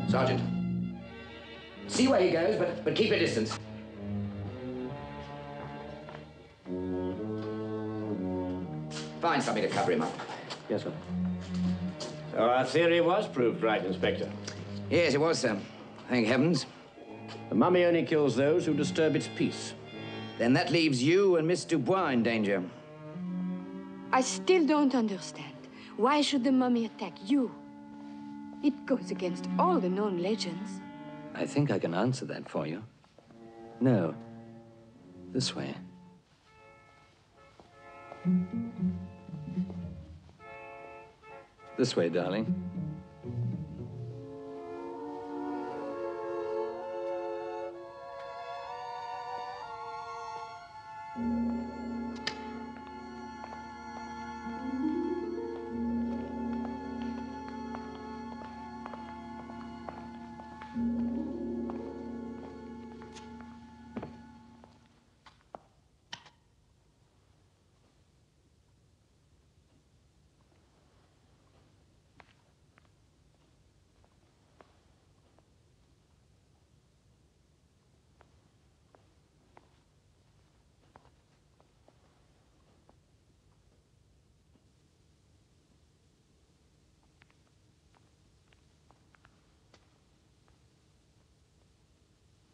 Sergeant, see where he goes, but keep a distance. Find something to cover him up. Yes, sir. So our theory was proved right, Inspector. Yes, it was, sir. Thank heavens. The mummy only kills those who disturb its peace. Then that leaves you and Miss Dubois in danger. I still don't understand. Why should the mummy attack you? It goes against all the known legends. I think I can answer that for you. No. This way. This way, darling.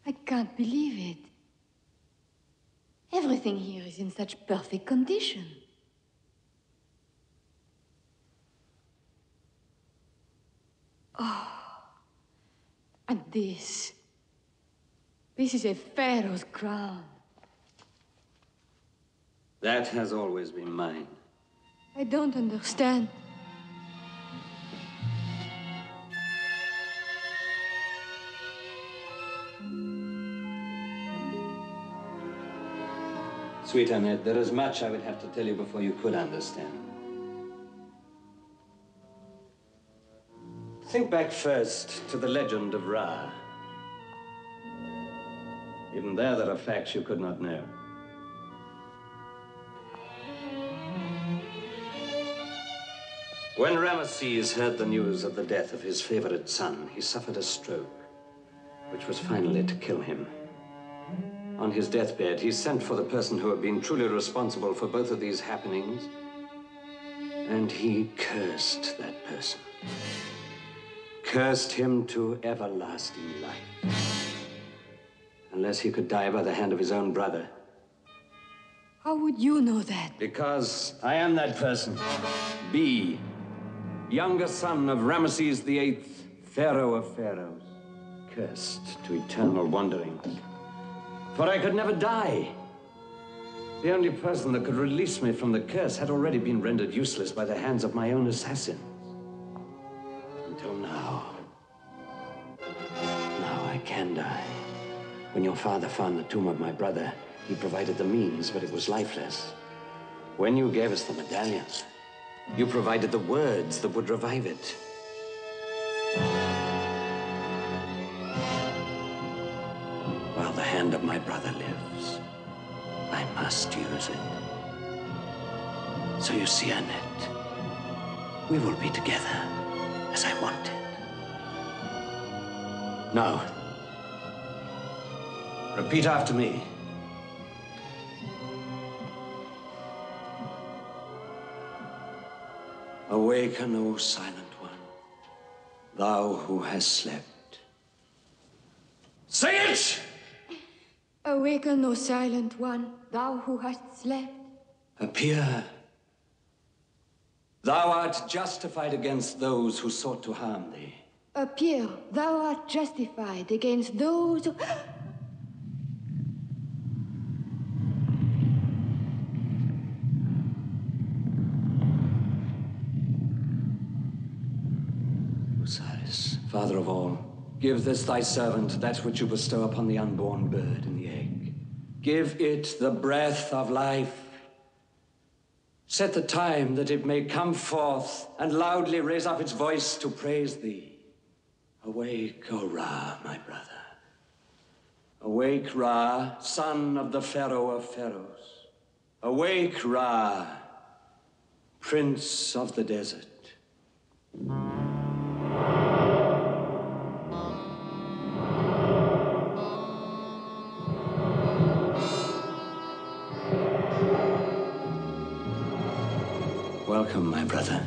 I can't believe it. Everything here is in such perfect condition. Oh, and this. This is a pharaoh's crown. That has always been mine. I don't understand. Sweet Annette, there is much I would have to tell you before you could understand. Think back first to the legend of Ra. Even there are facts you could not know. When Ramesses heard the news of the death of his favorite son, he suffered a stroke, which was finally to kill him. On his deathbed, he sent for the person who had been truly responsible for both of these happenings, and he cursed that person. Cursed him to everlasting life. Unless he could die by the hand of his own brother. How would you know that? Because I am that person. B, younger son of Ramesses VIII, Pharaoh of Pharaohs, cursed to eternal wanderings. For I could never die. The only person that could release me from the curse had already been rendered useless by the hands of my own assassins. Until now. Now I can die. When your father found the tomb of my brother, he provided the means, but it was lifeless. When you gave us the medallion, you provided the words that would revive it. While the hand of my brother lives, I must use it. So you see, Annette, we will be together as I wanted. Now, Repeat after me. Awaken, O silent one, thou who hast slept. Say it! Awaken, O silent one, thou who hast slept. Appear. Thou art justified against those who sought to harm thee. Appear, thou art justified against those who... Osiris, Father of all, give this thy servant that which you bestow upon the unborn bird in the egg. Give it the breath of life. Set the time that it may come forth and loudly raise up its voice to praise thee. Awake, O Ra, my brother. Awake, Ra, son of the Pharaoh of Pharaohs. Awake, Ra, Prince of the desert. Welcome, my brother.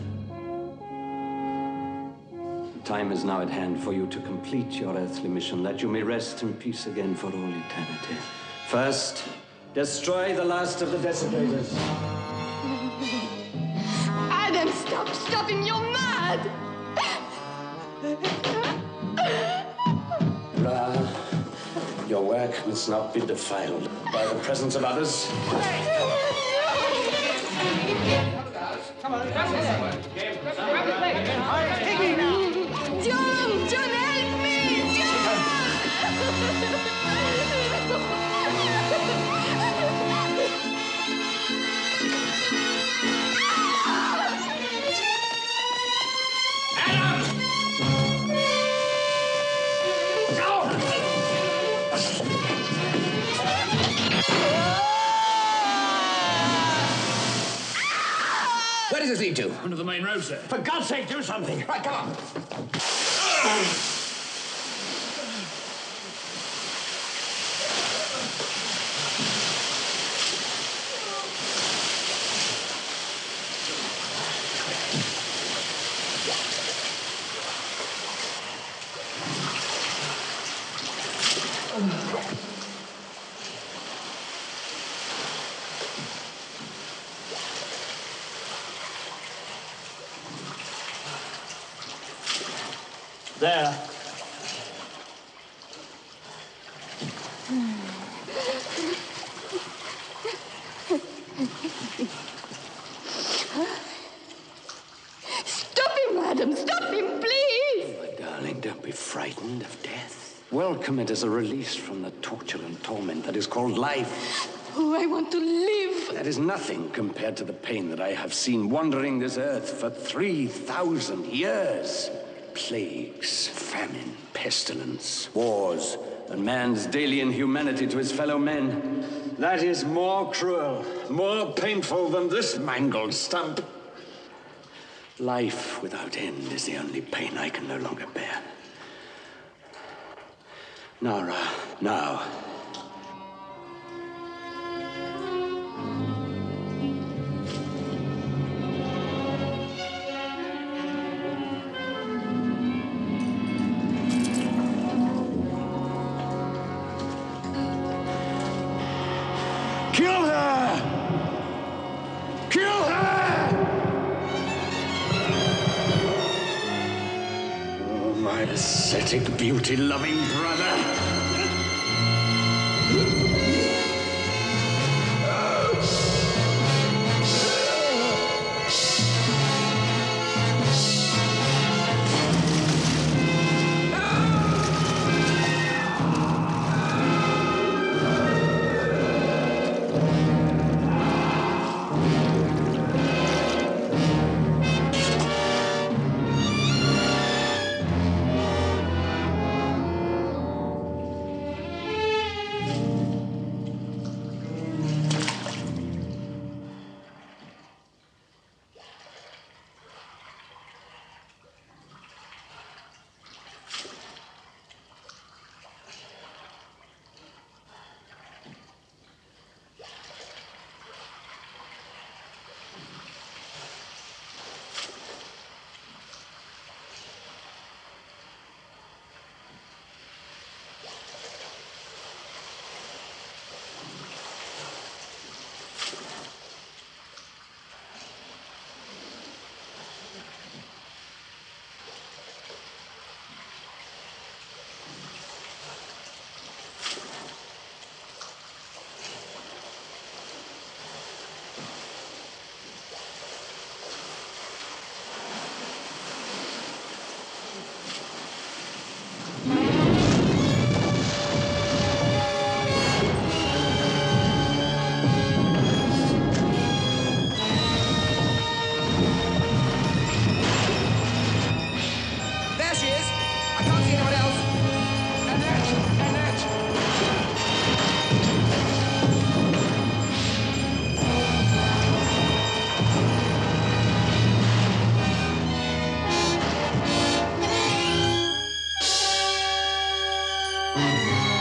The time is now at hand for you to complete your earthly mission, that you may rest in peace again for all eternity. First, destroy the last of the desecrators. Adam, stop him, you're mad! Ra, your work must not be defiled by the presence of others. Come on, John, help me! Where does this lead to? Under the main road, sir. For God's sake, do something. Right, come on. There. Stop him, Adam, stop him, please! My darling, don't be frightened of death. Welcome it as a release from the torture and torment that is called life. Oh, I want to live. That is nothing compared to the pain that I have seen wandering this earth for 3,000 years. Plagues, famine, pestilence, wars, and man's daily inhumanity to his fellow men. That is more cruel, more painful than this mangled stump. Life without end is the only pain I can no longer bear. Now, Ra, now. Kill her! Kill her! Oh, my ascetic, beauty-loving brother! Bye.